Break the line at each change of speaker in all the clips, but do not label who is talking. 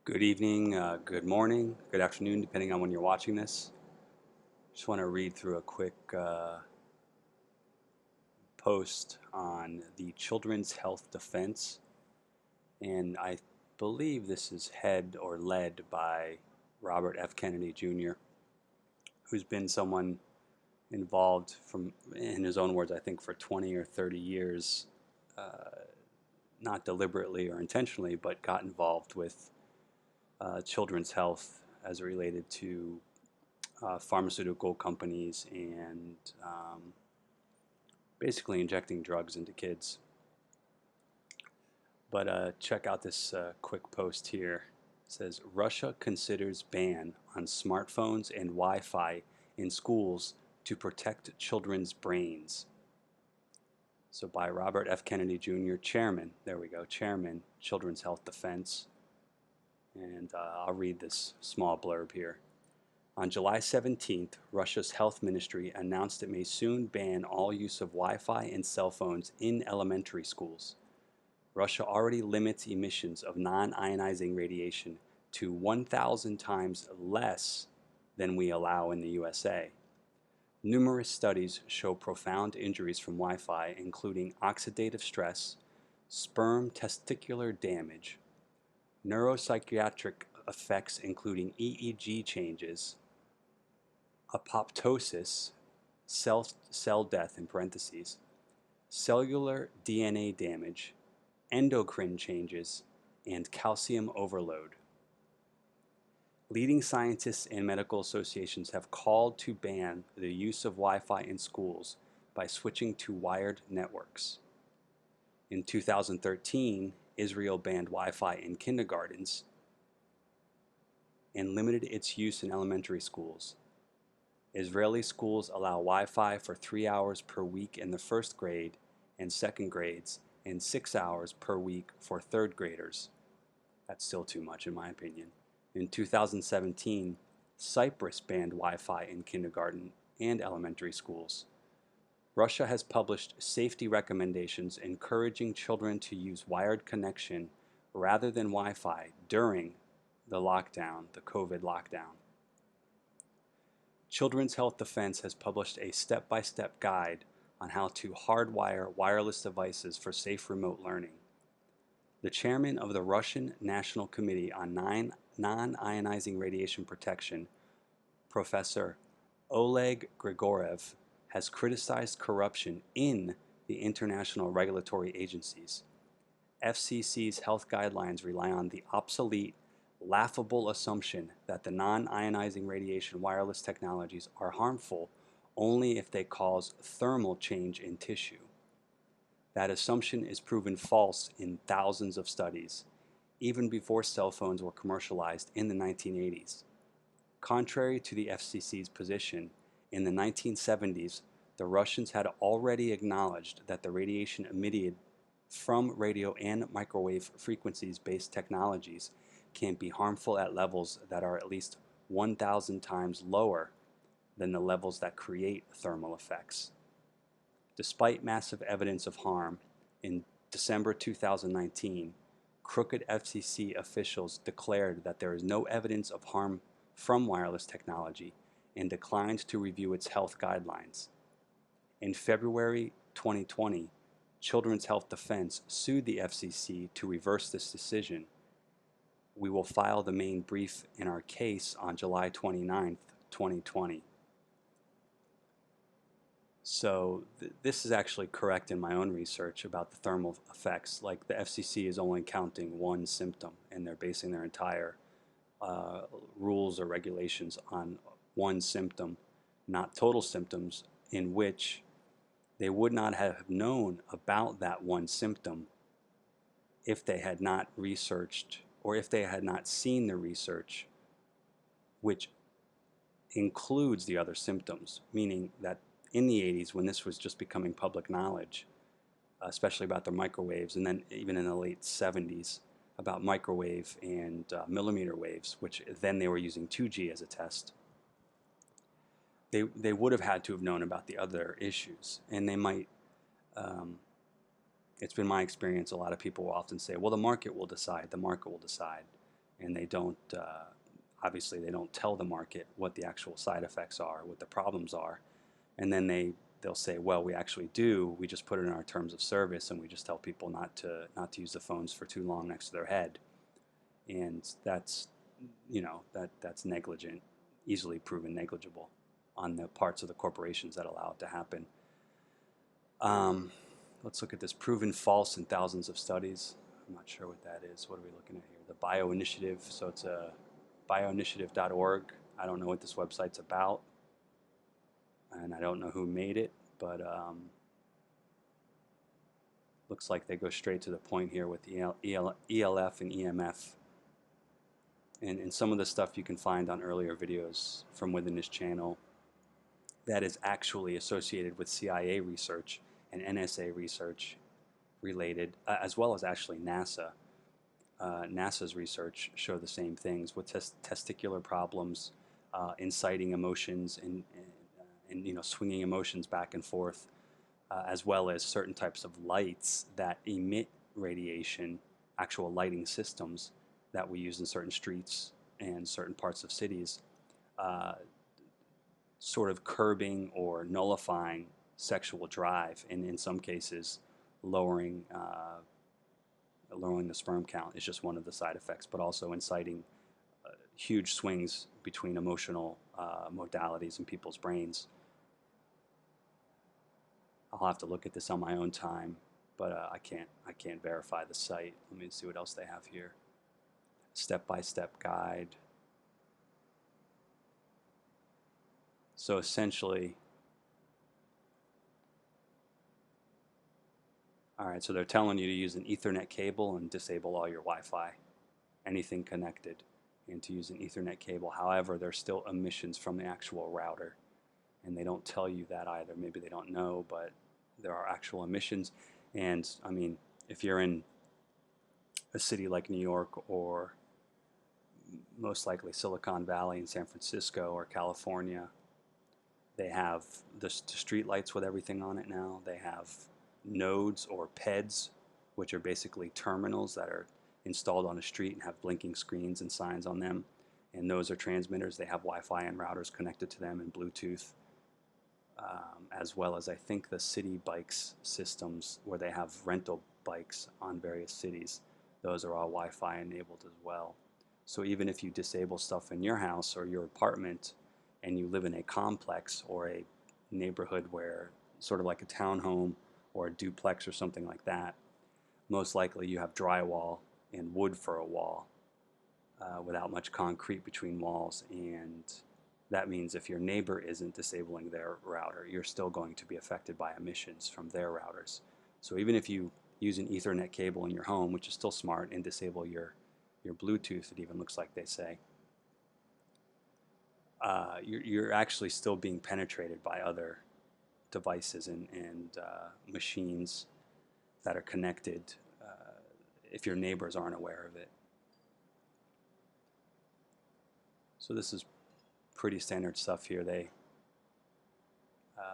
Good evening, good morning, good afternoon, depending on when you're watching this. Just want to read through a quick post on the Children's Health Defense, and I believe this is head or led by Robert F. Kennedy Jr., who's been someone involved from, in his own words, I think for 20 or 30 years, not deliberately or intentionally, but got involved with children's health as it related to pharmaceutical companies and basically injecting drugs into kids. But check out this quick post here. It says, Russia considers ban on smartphones and Wi-Fi in schools to protect children's brains. So by Robert F. Kennedy Jr., Chairman, there we go, Chairman, Children's Health Defense. And I'll read this small blurb here. On July 17th, Russia's health ministry announced it may soon ban all use of Wi-Fi and cell phones in elementary schools. Russia already limits emissions of non-ionizing radiation to 1,000 times less than we allow in the USA. Numerous studies show profound injuries from Wi-Fi, including oxidative stress, sperm testicular damage, neuropsychiatric effects including EEG changes, apoptosis, cell death in parentheses, cellular DNA damage, endocrine changes, and calcium overload. Leading scientists and medical associations have called to ban the use of Wi-Fi in schools by switching to wired networks. In 2013, Israel banned Wi-Fi in kindergartens and limited its use in elementary schools. Israeli schools allow Wi-Fi for 3 hours per week in the first grade and second grades and 6 hours per week for third graders. That's still too much in my opinion. In 2017, Cyprus banned Wi-Fi in kindergarten and elementary schools. Russia has published safety recommendations encouraging children to use wired connection rather than Wi-Fi during the lockdown, the COVID lockdown. Children's Health Defense has published a step-by-step guide on how to hardwire wireless devices for safe remote learning. The chairman of the Russian National Committee on Non-Ionizing Radiation Protection, Professor Oleg Grigorev, has criticized corruption in the international regulatory agencies. FCC's health guidelines rely on the obsolete, laughable assumption that the non-ionizing radiation wireless technologies are harmful only if they cause thermal change in tissue. That assumption is proven false in thousands of studies, even before cell phones were commercialized in the 1980s. Contrary to the FCC's position, in the 1970s, the Russians had already acknowledged that the radiation emitted from radio and microwave frequencies-based technologies can be harmful at levels that are at least 1,000 times lower than the levels that create thermal effects. Despite massive evidence of harm, in December 2019, crooked FCC officials declared that there is no evidence of harm from wireless technology and declined to review its health guidelines. In February 2020, Children's Health Defense sued the FCC to reverse this decision. We will file the main brief in our case on July 29, 2020. So this is actually correct in my own research about the thermal effects. Like the FCC is only counting one symptom, and they're basing their entire rules or regulations on one symptom, not total symptoms, in which they would not have known about that one symptom if they had not researched or if they had not seen the research, which includes the other symptoms, meaning that in the 80s, when this was just becoming public knowledge, especially about the microwaves, and then even in the late 70s about microwave and millimeter waves, which then they were using 2G as a test, they would have had to have known about the other issues. And they might, it's been my experience, a lot of people will often say, well, the market will decide, the market will decide. and they don't, obviously they don't tell the market what the actual side effects are, what the problems are, and then they'll say, well, we actually do. We just put it in our terms of service, and we just tell people not to use the phones for too long next to their head, and that's, that's negligent, easily proven negligible on the parts of the corporations that allow it to happen. Let's look at this. Proven false in thousands of studies. I'm not sure what that is. What are we looking at here? The Bio Initiative. So it's a bioinitiative.org. I don't know what this website's about, and I don't know who made it, but looks like they go straight to the point here with ELF and EMF. And some of the stuff you can find on earlier videos from within this channel that is actually associated with CIA research and NSA research related, as well as actually NASA. NASA's research show the same things with testicular problems, inciting emotions and swinging emotions back and forth, as well as certain types of lights that emit radiation, actual lighting systems that we use in certain streets and certain parts of cities, sort of curbing or nullifying sexual drive, and in some cases lowering the sperm count is just one of the side effects, but also inciting huge swings between emotional modalities in people's brains. I'll have to look at this on my own time, but I can't verify the site. Let me see what else they have here. Step-by-step guide. So essentially, all right, so they're telling you to use an Ethernet cable and disable all your Wi-Fi, anything connected, and to use an Ethernet cable. However, there's still emissions from the actual router, and they don't tell you that either. Maybe they don't know, but there are actual emissions. And I mean, if you're in a city like New York, or most likely Silicon Valley in San Francisco or California, they have the street lights with everything on it now. They have nodes or PEDs, which are basically terminals that are installed on a street and have blinking screens and signs on them. And those are transmitters. They have Wi-Fi and routers connected to them and Bluetooth, as well as I think the city bikes systems where they have rental bikes on various cities. Those are all Wi-Fi enabled as well. So even if you disable stuff in your house or your apartment and you live in a complex or a neighborhood where sort of like a townhome or a duplex or something like that, most likely you have drywall and wood for a wall without much concrete between walls, and that means if your neighbor isn't disabling their router, you're still going to be affected by emissions from their routers. So even if you use an Ethernet cable in your home, which is still smart, and disable your Bluetooth, it even looks like they say, you're actually still being penetrated by other devices and machines that are connected if your neighbors aren't aware of it. So this is pretty standard stuff here. They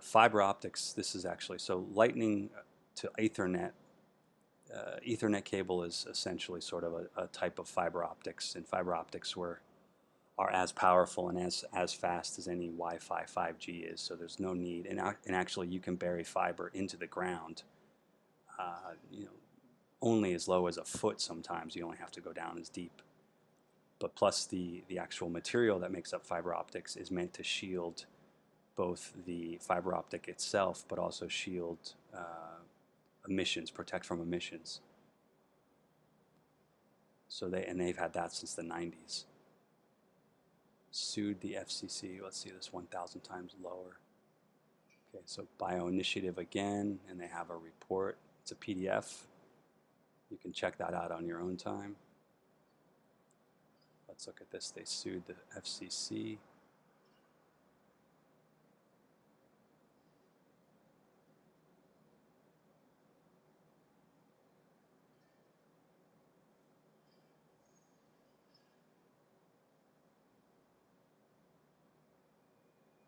fiber optics, this is actually, so lightning to Ethernet. Ethernet cable is essentially sort of a type of fiber optics, and fiber optics are as powerful and as fast as any Wi-Fi 5G is, so there's no need, and actually you can bury fiber into the ground, only as low as a foot sometimes. You only have to go down as deep. But plus the actual material that makes up fiber optics is meant to shield both the fiber optic itself, but also shield emissions, protect from emissions. So they've had that since the 90s. Sued the FCC. Let's see this 1,000 times lower. Okay, so Bio Initiative again, and they have a report. It's a PDF. You can check that out on your own time. Let's look at this. They sued the FCC.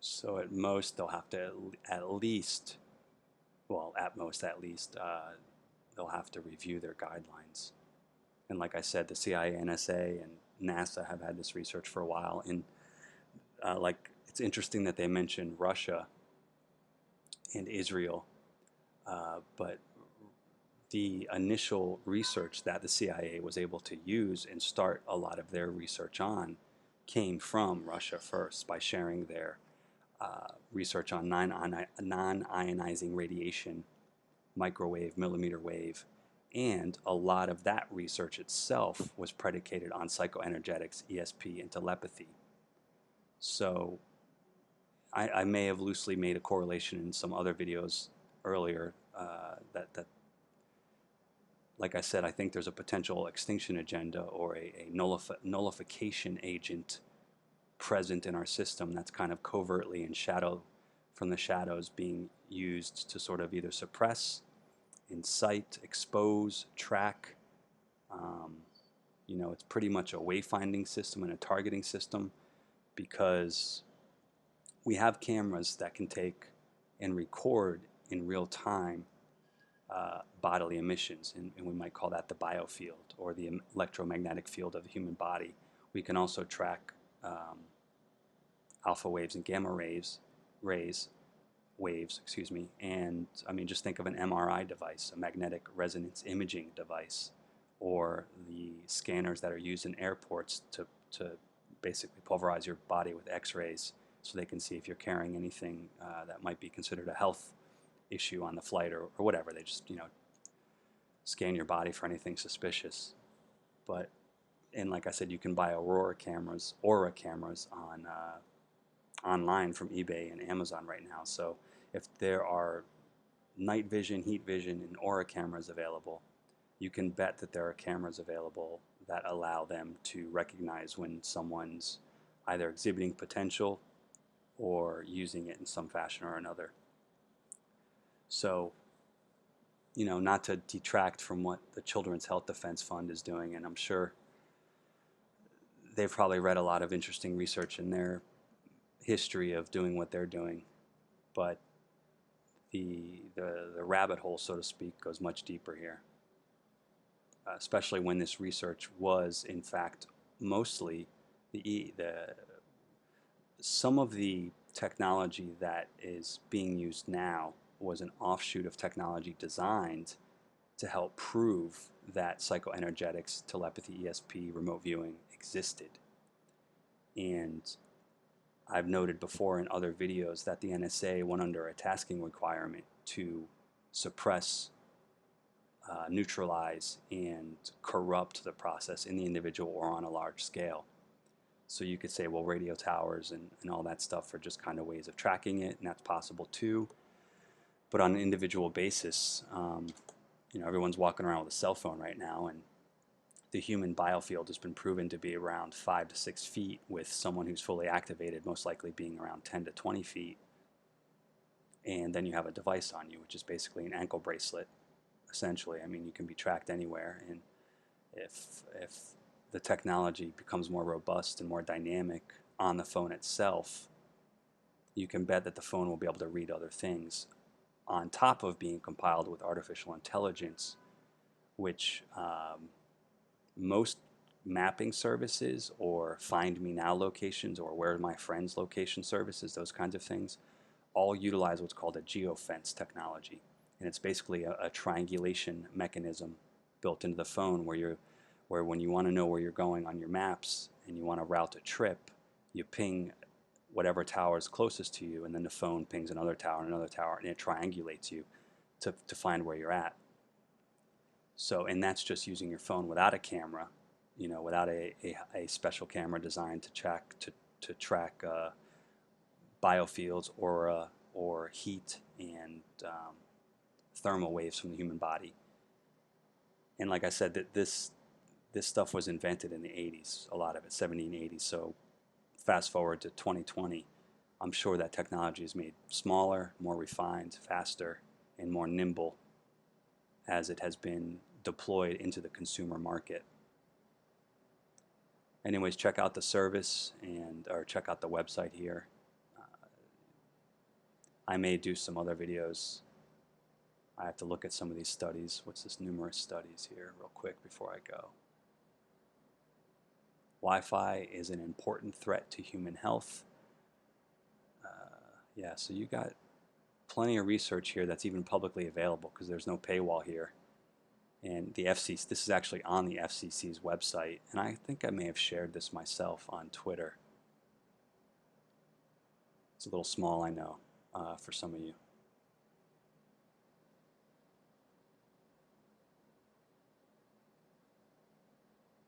So at most they'll have to at least, well, at most at least, they'll have to review their guidelines. And like I said, the CIA, NSA, and NASA have had this research for a while. And like, it's interesting that they mentioned Russia and Israel, but the initial research that the CIA was able to use and start a lot of their research on came from Russia first by sharing their research on non-ionizing radiation, microwave, millimeter wave, and a lot of that research itself was predicated on psychoenergetics, ESP, and telepathy. So I may have loosely made a correlation in some other videos earlier that like I said, I think there's a potential extinction agenda or a nullification agent present in our system that's kind of covertly and from the shadows being used to sort of either suppress, incite, expose, track. Um, it's pretty much a wayfinding system and a targeting system because we have cameras that can take and record in real time bodily emissions, and we might call that the biofield or the electromagnetic field of the human body. We can also track alpha waves and gamma waves, excuse me, and I mean just think of an MRI device, a magnetic resonance imaging device, or the scanners that are used in airports to basically pulverize your body with X-rays so they can see if you're carrying anything that might be considered a health issue on the flight or whatever. They just scan your body for anything suspicious. But and like I said, you can buy aura cameras on online from eBay and Amazon right now. So if there are night vision, heat vision, and aura cameras available, you can bet that there are cameras available that allow them to recognize when someone's either exhibiting potential or using it in some fashion or another. So, not to detract from what the Children's Health Defense Fund is doing, and I'm sure they've probably read a lot of interesting research in their history of doing what they're doing, but the rabbit hole, so to speak, goes much deeper here, especially when this research was, in fact, mostly some of the technology that is being used now was an offshoot of technology designed to help prove that psychoenergetics, telepathy, ESP, remote viewing existed. And I've noted before in other videos that the NSA went under a tasking requirement to suppress, neutralize, and corrupt the process in the individual or on a large scale. So you could say, well, radio towers and all that stuff are just kind of ways of tracking it, and that's possible too. But on an individual basis, everyone's walking around with a cell phone right now, and the human biofield has been proven to be around 5 to 6 feet, with someone who's fully activated most likely being around 10 to 20 feet. And then you have a device on you, which is basically an ankle bracelet, essentially. I mean, you can be tracked anywhere, and if the technology becomes more robust and more dynamic on the phone itself, you can bet that the phone will be able to read other things on top of being compiled with artificial intelligence, which most mapping services or Find Me Now locations or Where Are My Friends location services, those kinds of things, all utilize what's called a geofence technology. And it's basically a triangulation mechanism built into the phone where when you want to know where you're going on your maps and you want to route a trip, you ping whatever tower is closest to you, and then the phone pings another tower, and it triangulates you to find where you're at. So, and that's just using your phone without a camera, without a special camera designed to track biofields or heat and thermal waves from the human body. And like I said, that this stuff was invented in the 80s, a lot of it, 70s and 80s. So fast forward to 2020, I'm sure that technology is made smaller, more refined, faster, and more nimble as it has been deployed into the consumer market. Anyways, check out the service or check out the website here. I may do some other videos. I have to look at some of these studies. What's this numerous studies here real quick before I go. Wi-Fi is an important threat to human health. Yeah, so you got plenty of research here that's even publicly available because there's no paywall here. And the FCC, this is actually on the FCC's website, and I think I may have shared this myself on Twitter. It's a little small, I know, for some of you.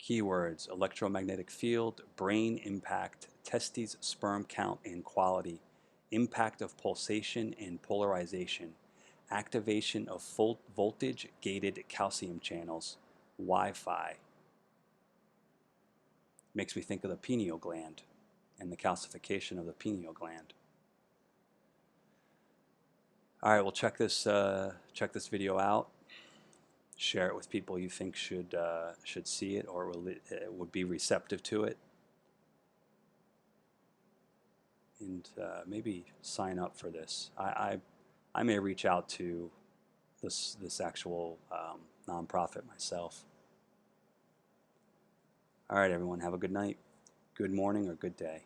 Keywords: electromagnetic field, brain impact, testes sperm count and quality, impact of pulsation and polarization, activation of voltage gated calcium channels, Wi-Fi. Makes me think of the pineal gland and the calcification of the pineal gland. All right, well, check this video out. Share it with people you think should see it or would be receptive to it, and maybe sign up for this. I may reach out to this actual nonprofit myself. All right, everyone, have a good night, good morning, or good day.